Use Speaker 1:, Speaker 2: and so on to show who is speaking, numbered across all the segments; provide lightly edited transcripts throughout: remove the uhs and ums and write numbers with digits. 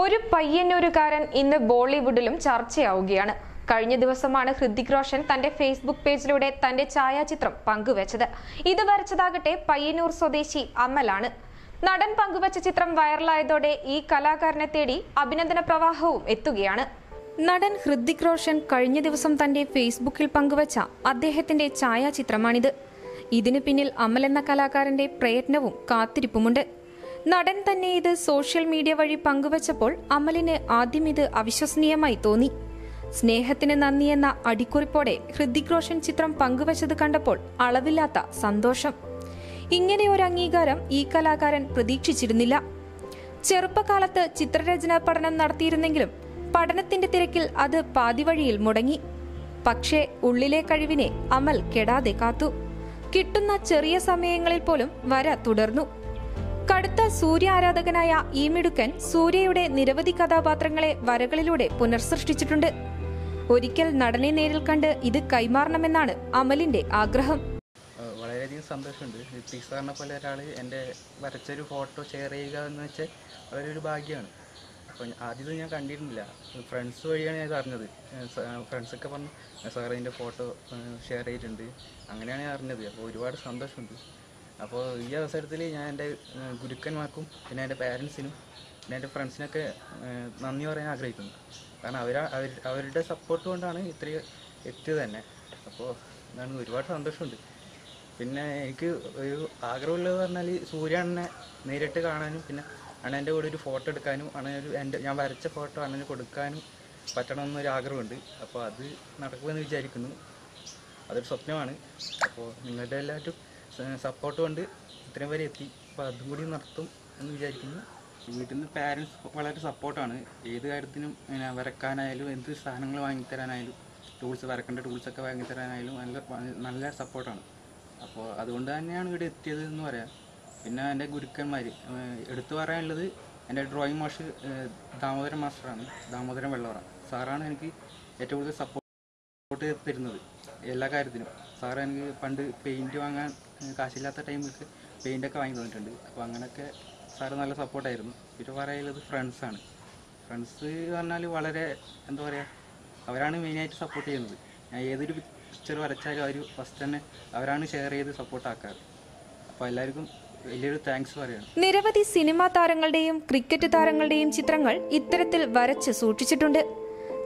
Speaker 1: ഒരു പയ്യന്നൂരുകാരൻ ഇന്ന് ബോളിവുഡിലും ചർച്ചയാവുകയാണ്. കഴിഞ്ഞ ദിവസമാണ് ഹൃതിക് റോഷൻ തന്റെ ഫേസ്ബുക്ക് പേജിലൂടെ തന്റെ ഛായാചിത്രം പങ്കുവച്ചത്. ഇത് വരച്ചതാകട്ടെ പയ്യന്നൂർ സ്വദേശി അമലാണ്. നടൻ പങ്കുവച്ച ചിത്രം വൈറലായതോടെ ഈ കലാകാരനെ തേടി അഭിനന്ദന പ്രവാഹവും എത്തുകയാണ്. നടൻ ഹൃതിക് റോഷൻ കഴിഞ്ഞ ദിവസം തന്റെ ഫേസ്ബുക്കിൽ പങ്കുവച്ച അദ്ദേഹത്തിന്റെ ഛായാചിത്രമാണിത്. ഇതിനു പിന്നിൽ അമൽ എന്ന കലാകാരന്റെ പ്രയത്നവും കാത്തിരിപ്പുമുണ്ട്. നടൻ തന്നെ ഇത് സോഷ്യൽ മീഡിയ വഴി പങ്കുവച്ചപ്പോൾ അമലിന് ആദ്യം ഇത് അവിശ്വസനീയമായി തോന്നി. സ്നേഹത്തിന് നന്ദി എന്ന അടിക്കുറിപ്പോടെ ഹൃതിക് റോഷൻ ചിത്രം പങ്കുവച്ചത് കണ്ടപ്പോൾ അളവില്ലാത്ത സന്തോഷം. ഇങ്ങനെ ഒരു അംഗീകാരം ഈ കലാകാരൻ പ്രതീക്ഷിച്ചിരുന്നില്ല. ചെറുപ്പകാലത്ത് ചിത്രരചനാ പഠനം നടത്തിയിരുന്നെങ്കിലും പഠനത്തിന്റെ തിരക്കിൽ അത് പാതിവഴിയിൽ മുടങ്ങി. പക്ഷേ ഉള്ളിലെ കഴിവിനെ അമൽ കെടാതെ കാത്തു. കിട്ടുന്ന ചെറിയ സമയങ്ങളിൽ പോലും വര തുടർന്നു. കടുത്ത സൂര്യ ആരാധകനായ ഈ മിടുക്കൻ സൂര്യയുടെ നിരവധി കഥാപാത്രങ്ങളെ വരകളിലൂടെ പുനർസൃഷ്ടിച്ചിട്ടുണ്ട്. ഒരിക്കൽ നടനെ നേരിൽ കണ്ട് ഇത് കൈമാറണമെന്നാണ് അമലിന്റെ ആഗ്രഹം.
Speaker 2: വളരെയധികം സന്തോഷമുണ്ട്. ഹൃതിക് സാറിനെ പോലെ ഒരാൾ എൻ്റെ വരച്ചൊരു ഫോട്ടോ ഷെയർ ചെയ്യുക എന്ന് വെച്ചാൽ വളരെ ഒരു ഭാഗ്യമാണ്. അപ്പോൾ ആദ്യം ഞാൻ കണ്ടിരുന്നില്ല, ഫ്രണ്ട്സ് വഴിയാണ് ഞാൻ അറിഞ്ഞത്. ഫ്രണ്ട്സൊക്കെ പറഞ്ഞു സാർ എൻ്റെ ഫോട്ടോ ഷെയർ ചെയ്തിട്ടുണ്ട്, അങ്ങനെയാണ് ഞാൻ അറിഞ്ഞത്. അപ്പോൾ ഒരുപാട് സന്തോഷമുണ്ട്. അപ്പോൾ ഈ അവസരത്തിൽ ഞാൻ എൻ്റെ ഗുരുക്കന്മാർക്കും പിന്നെ എൻ്റെ പാരൻസിനും പിന്നെ എൻ്റെ ഫ്രണ്ട്സിനൊക്കെ നന്ദി പറയാൻ ആഗ്രഹിക്കുന്നു. കാരണം അവരുടെ സപ്പോർട്ട് കൊണ്ടാണ് ഇത്രയും എത്തിയത് തന്നെ. അപ്പോൾ എന്താണ് ഒരുപാട് സന്തോഷമുണ്ട്. പിന്നെ എനിക്ക് ഒരു ആഗ്രഹമുള്ളത് പറഞ്ഞാൽ സൂര്യനെ നേരിട്ട് കാണാനും പിന്നെ അണ്ണൻ്റെ കൂടെ ഒരു ഫോട്ടോ എടുക്കാനും ഞാൻ വരച്ച ഫോട്ടോ അണ്ണന് കൊടുക്കാനും പറ്റണമെന്നൊരു ആഗ്രഹമുണ്ട്. അപ്പോൾ അത് നടക്കുമെന്ന് വിചാരിക്കുന്നു. അതൊരു സ്വപ്നമാണ്. അപ്പോൾ നിങ്ങളുടെ എല്ലാവരും സപ്പോർട്ട് കൊണ്ട് ഇത്രയും വരെ എത്തി. അപ്പോൾ അതും കൂടി നടത്തും എന്ന് വിചാരിക്കുന്നു. വീട്ടിൽ നിന്ന് പാരൻസ് വളരെ സപ്പോർട്ടാണ്. ഏത് കാര്യത്തിനും വരക്കാനായാലും എന്ത് സാധനങ്ങൾ വാങ്ങിത്തരാനായാലും വരക്കേണ്ട ടൂൾസൊക്കെ വാങ്ങിത്തരാനായാലും നല്ല സപ്പോർട്ടാണ്. അപ്പോൾ അതുകൊണ്ട് തന്നെയാണ് ഇവിടെ എത്തിയത് എന്ന് പറയാം. പിന്നെ എൻ്റെ ഗുരുക്കന്മാർ എടുത്തു പറയാനുള്ളത് എൻ്റെ ഡ്രോയിങ് മാഷ് ദാമോദരൻ മാസ്റ്ററാണ്. ദാമോദരൻ വെള്ളവറ സാറാണ് എനിക്ക് ഏറ്റവും കൂടുതൽ സപ്പോർട്ട് തരുന്നത് എല്ലാ കാര്യത്തിനും. സാറ് എനിക്ക് പണ്ട് പെയിൻറ്റ് വാങ്ങാൻ കാശില്ലാത്ത ടൈമിൽ പെയിൻ്റൊക്കെ വാങ്ങി തന്നിട്ടുണ്ട്. അപ്പോൾ അങ്ങനെയൊക്കെ സാറ് നല്ല സപ്പോർട്ടായിരുന്നു. പിന്നെ പറയുന്നത് ഫ്രണ്ട്സാണ്. ഫ്രണ്ട്സ് പറഞ്ഞാൽ വളരെ എന്താ പറയുക, അവരാണ് മെയിനായിട്ട് സപ്പോർട്ട് ചെയ്യുന്നത്. ഞാൻ ഏതൊരു പിക്ചർ വരച്ചാലും അവർ ഫസ്റ്റ് തന്നെ അവരാണ് ഷെയർ ചെയ്ത് സപ്പോർട്ടാക്കാറ്. അപ്പോൾ എല്ലാവർക്കും വലിയൊരു താങ്ക്സ് പറയാണ്.
Speaker 1: നിരവധി സിനിമാ താരങ്ങളുടെയും ക്രിക്കറ്റ് താരങ്ങളുടെയും ചിത്രങ്ങൾ ഇത്തരത്തിൽ വരച്ച് സൂക്ഷിച്ചിട്ടുണ്ട്.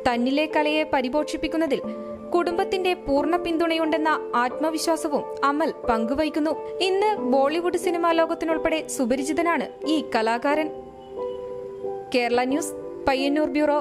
Speaker 1: തന്നിലെ കലയെ പരിപോഷിപ്പിക്കുന്നതിൽ കുടുംബത്തിന്റെ പൂർണ്ണ പിന്തുണയുണ്ടെന്ന ആത്മവിശ്വാസവും അമൽ പങ്കുവയ്ക്കുന്നു. ഇന്ന് ബോളിവുഡ് സിനിമാ ലോകത്തിനുൾപ്പെടെ സുപരിചിതനാണ് ഈ കലാകാരൻ. Kerala news, Payyanur bureau.